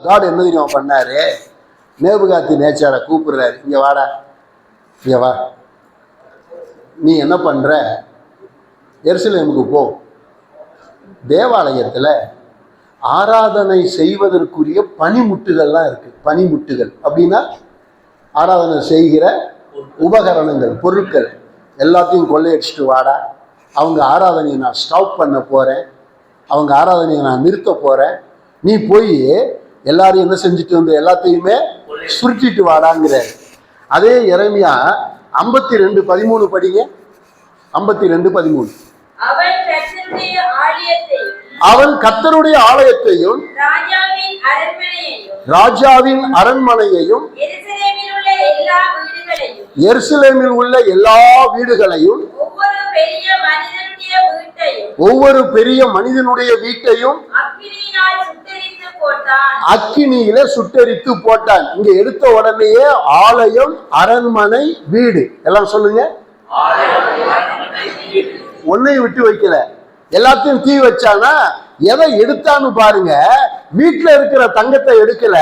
God என்ன தெரியுமா பண்ணாரு? நேபுகாத்தி நேச்சாரை கூப்பிடுறாரு, இங்க வாடா, இங்க வா, நீ என்ன பண்ற, எருசலேமுக்கு போ, தேவாலயத்தில் ஆராதனை செய்வதற்குரிய பனிமுட்டுகள்லாம் இருக்கு. பனிமுட்டுகள் அப்படின்னா ஆராதனை செய்கிற உபகரணங்கள், பொருட்கள் எல்லாத்தையும் கொள்ளையடிச்சிட்டு வாடா, அவங்க ஆராதனையை நான் ஸ்டாப் பண்ண போறேன், அவங்க ஆராதனையை நான் நிறுத்த போறேன், நீ போய் எல்லாரும் என்ன செஞ்சுட்டு வந்து எல்லாத்தையுமே சுருட்டிட்டு வாடாங்கிறார். அதே எரேமியா 52:13 படிங்க. 52:13. அவன் கர்த்தருடைய ஆலயத்தையும் ராஜாவின் அரண்மனையையும் எருசலேமில் உள்ள எல்லா வீடுகளையும் ஒவ்வொரு பெரிய மனிதனுடைய வீட்டையும் அக்கினியில சுட்டெரித்து போட்டான். இங்க எடுத்த உடனேயே ஆலயம், அரண்மனை, வீடு எல்லாம் சொல்லுங்க. ஒன்னையும் விட்டு வைக்கல, எல்லாத்தையும் தீ வச்சானா எதை எடுத்தான்னு பாருங்க. வீட்டுல இருக்கிற தங்கத்தை எடுக்கல,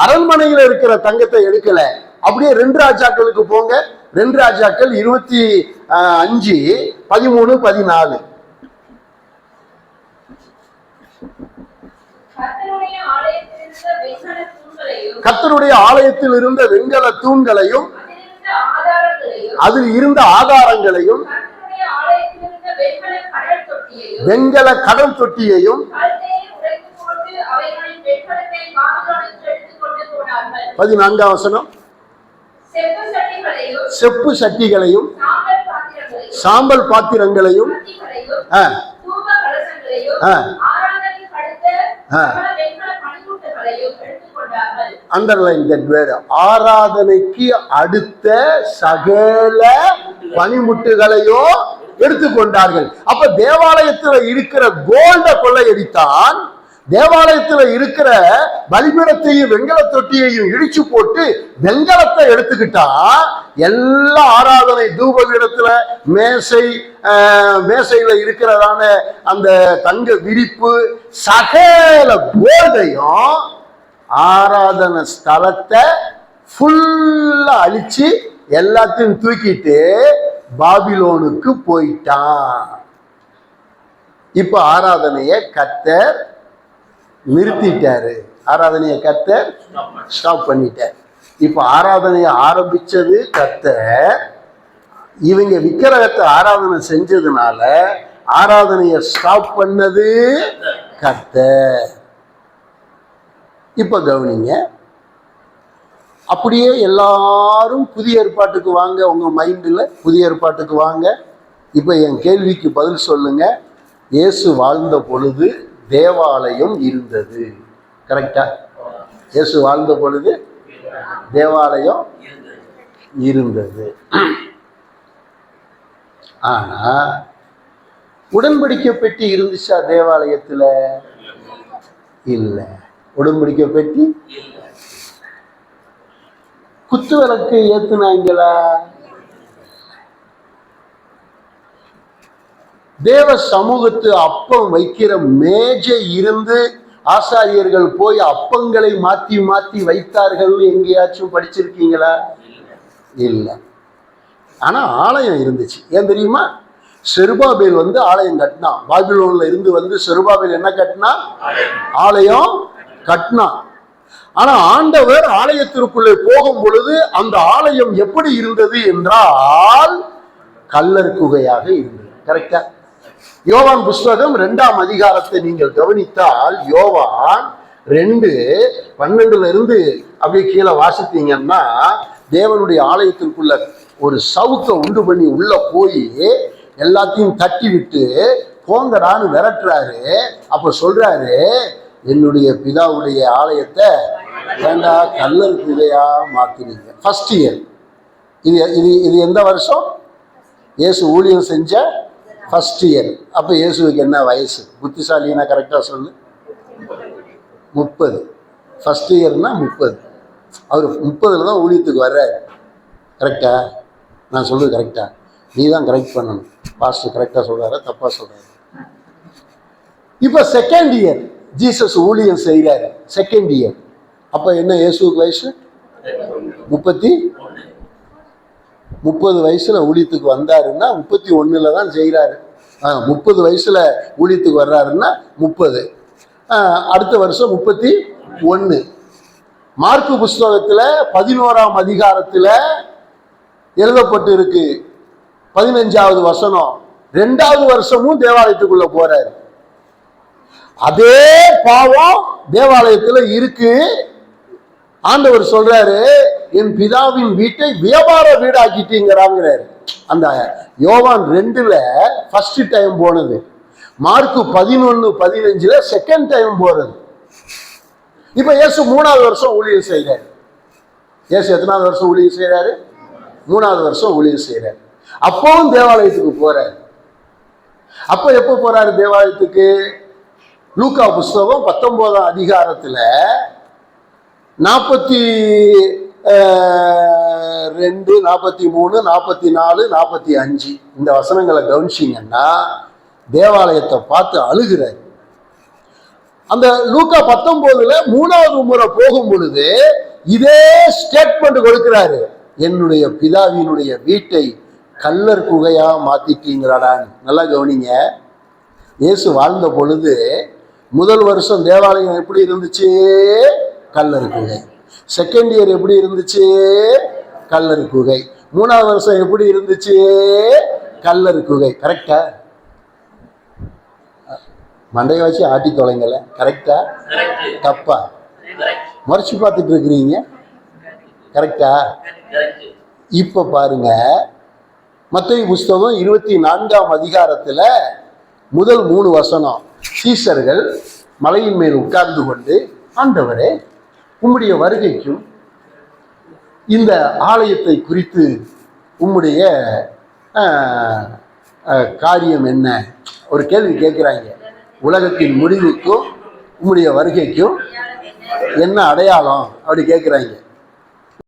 அரண்மனையில இருக்கிற தங்கத்தை எடுக்கல. அப்படியே 2 ராஜாக்களுக்கு போங்க. 2 ராஜாக்கள் 25:13-14. கர்த்தருடைய ஆலயத்தில் இருந்த வெண்கல தூண்களையும் அதில் இருந்த ஆதாரங்களையும் வெண்கல கடல் தொட்டியையும் 14ஆம் வசனம், செப்பு சட்டிகளையும் சாம்பல் பாத்திரங்களையும் அண்டர்லைன் தட் வேர்ட், ஆராதனைக்கு அடுத்த சகல பனிமுட்டுகளையோ எடுத்துக்கொண்டார்கள். அப்ப தேவாலயத்தில் இருக்கிற கோல்ட கொள்ளையடித்தான், தேவாலயத்தில் இருக்கிற பலிபீடத்தையும் வெண்கல தொட்டியையும் இடிச்சு போட்டு வெண்கலத்தை எடுத்துக்கிட்டா எல்லா ஆராதனை தூபபீடத்துல மேசையில இருக்கிறதான அந்த தங்க விரிப்பு சகல கோல்டையும் ஆராதனை ஸ்தலத்தை ஃபுல்லா அழிச்சு எல்லாத்தையும் தூக்கிட்டு பாபிலோனுக்கு போயிட்டான். இப்ப ஆராதனைய கர்த்தர் நிறுத்திட்டாரு, ஆராதனைய கர்த்தர் ஸ்டாப் பண்ணிட்டார். இப்ப ஆராதனையை ஆரம்பிச்சது கர்த்தர், இவங்க விக்கிரகத்தை ஆராதனை செஞ்சதுனால ஆராதனையை ஸ்டாப் பண்ணது கர்த்தர். இப்ப கவனிங்க, அப்படியே எல்லாரும் புதிய ஏற்பாட்டுக்கு வாங்க, உங்க மைண்டில் புதிய ஏற்பாட்டுக்கு வாங்க. இப்ப என் கேள்விக்கு பதில் சொல்லுங்க. இயேசு வாழ்ந்த பொழுது தேவாலயம் இருந்தது, கரெக்டா? இயேசு வாழ்ந்த பொழுது தேவாலயம் இருந்தது. ஆனா உடன்படிக்கை பெட்டி இருந்துச்சா தேவாலயத்துல? இல்ல. உடன்படிக்கை பெட்டி, குத்து விளக்கு ஏத்துனாங்களா? தேவ சமூகத்து அப்பம் வைக்கிற மேஜை இருந்து ஆசாரியர்கள் போய் அப்பங்களை மாத்தி மாத்தி வைத்தார்கள் எங்கேயாச்சும் படிச்சிருக்கீங்களா? இல்ல. ஆனா ஆலயம் இருந்துச்சு. ஏன் தெரியுமா? செருபாபேல் ஆலயம் கட்டினான். பாபிலோன்ல இருந்து செருபாபேல் என்ன கட்டினா? ஆலயம் கட்டினான். ஆனா ஆண்டவர் ஆலயத்திற்குள்ளே போகும் பொழுது அந்த ஆலயம் எப்படி இருந்தது என்றால் கல்லர் குகையாக இருந்தது. கரெக்டா? யோவான் புஸ்தகம் 2ஆம் அதிகாரத்தை நீங்கள் கவனித்தால், யோவான் 2:12 அப்படியே கீழே வாசித்தீங்கன்னா, தேவனுடைய ஆலயத்திற்குள்ள ஒரு சவுக்கை உண்டு பண்ணி உள்ள போய் எல்லாத்தையும் தட்டி விட்டு போங்கடான்னு விரட்டுறாரு. அப்ப சொல்றாரு, என்னுடைய பிதாவுடைய ஆலயத்தை ஏண்டா கல்லர் குகையா மாத்தினீங்க? First year. இது எந்த வருஷம்? இயேசு ஊழியம் செஞ்ச ஃபர்ஸ்ட் இயர். அப்ப இயேசுக்கு என்ன வயசு? புத்திசாலினா கரெக்டா சொல்லு. 30. ஃபர்ஸ்ட் இயர்னா 30. அவர் 30ல் தான் ஊழியத்துக்கு வர்றாரு. கரெக்டா? நான் சொல்றது கரெக்டா? நீ தான் கரெக்ட் பண்ணணும். பாஸ்டர் கரெக்டா சொல்றாரா தப்பா சொல்றாரு? இப்ப செகண்ட் இயர் ஜீசஸ் ஊழியம் செய்கிறாரு. செகண்ட் இயர் அப்ப என்ன இயேசுவுக்கு வயசு 30 வயசுல ஊழியத்துக்கு வந்தாருன்னா 31 தான் செய்கிறாரு. 30 வயசுல ஊழியத்துக்கு வர்றாருன்னா 30, அடுத்த வருஷம் 31. மார்க்கு புஸ்தகத்துல 11ஆம் அதிகாரத்துல எழுதப்பட்டு இருக்கு 15வது வசனம். 2வது வருஷமும் தேவாலயத்துக்குள்ள போறாரு. அதே பாவம் தேவாலயத்துல இருக்கு. ஆண்டவர் சொல்றாரு, என் பிதாவின் வீட்டை வியாபார வீடாக்கிட்டீங்கிறாங்கிறாரு. அந்த யோவான் 2ல ஃபர்ஸ்ட் டைம் போனது, மார்க்கு 11:15 செகண்ட் டைம் போறது. இப்ப இயேசு 3வது வருஷம் ஊழியம் செய்யறாரு. இயேசு எத்தனாவது வருஷம் ஊழியம் செய்யறாரு? 3வது வருஷம் ஊழியம் செய்யறாரு. அப்பவும் தேவாலயத்துக்கு போறாரு. அப்ப எப்ப போறாரு தேவாலயத்துக்கு? லூக்கா புஸ்தகம் 19ஆம் அதிகாரத்துல 42, 43, 44, 45 இந்த வசனங்களை கவனிச்சிங்கன்னா தேவாலயத்தை பார்த்து அழுகிறார். அந்த லூக்கா 19ல 3வது முறை போகும் பொழுது இதே ஸ்டேட்மெண்ட் கொடுக்கிறாரு, என்னுடைய பிதாவினுடைய வீட்டை கல்லர் குகையா மாத்திட்டீங்களாடான்னு. நல்லா கவனிங்க. இயேசு வாழ்ந்த பொழுது முதல் வருஷம் தேவாலயம் எப்படி இருந்துச்சு? கல்லர் குகை. செகண்ட் இயர் எப்படி இருந்துச்சு? கல்லர் குகை. 3வது வருஷம் எப்படி இருந்துச்சு? கல்லர் குகை. கரெக்டா? மண்டைய வச்சு ஆட்டி தொலைங்கல. கரெக்டா தப்பா? முறைச்சு பார்த்துட்டு இருக்கிறீங்க. கரெக்டா? இப்ப பாருங்க, மத்தேயு புஸ்தகம் 24ஆம் அதிகாரத்துல முதல் 3 வசனம். சீசர்கள் மலையின் மேல் உட்கார்ந்து கொண்டு, ஆண்டவரே, உம்முடைய வருகைக்கும் இந்த ஆலயத்தை குறித்து உம்முடைய காரியம் என்ன? ஒரு கேள்வி கேட்கிறாங்க. உலகத்தின் முடிவுக்கும் உம்முடைய வருகைக்கும் என்ன அடையாளம் அப்படி கேட்கிறாங்க.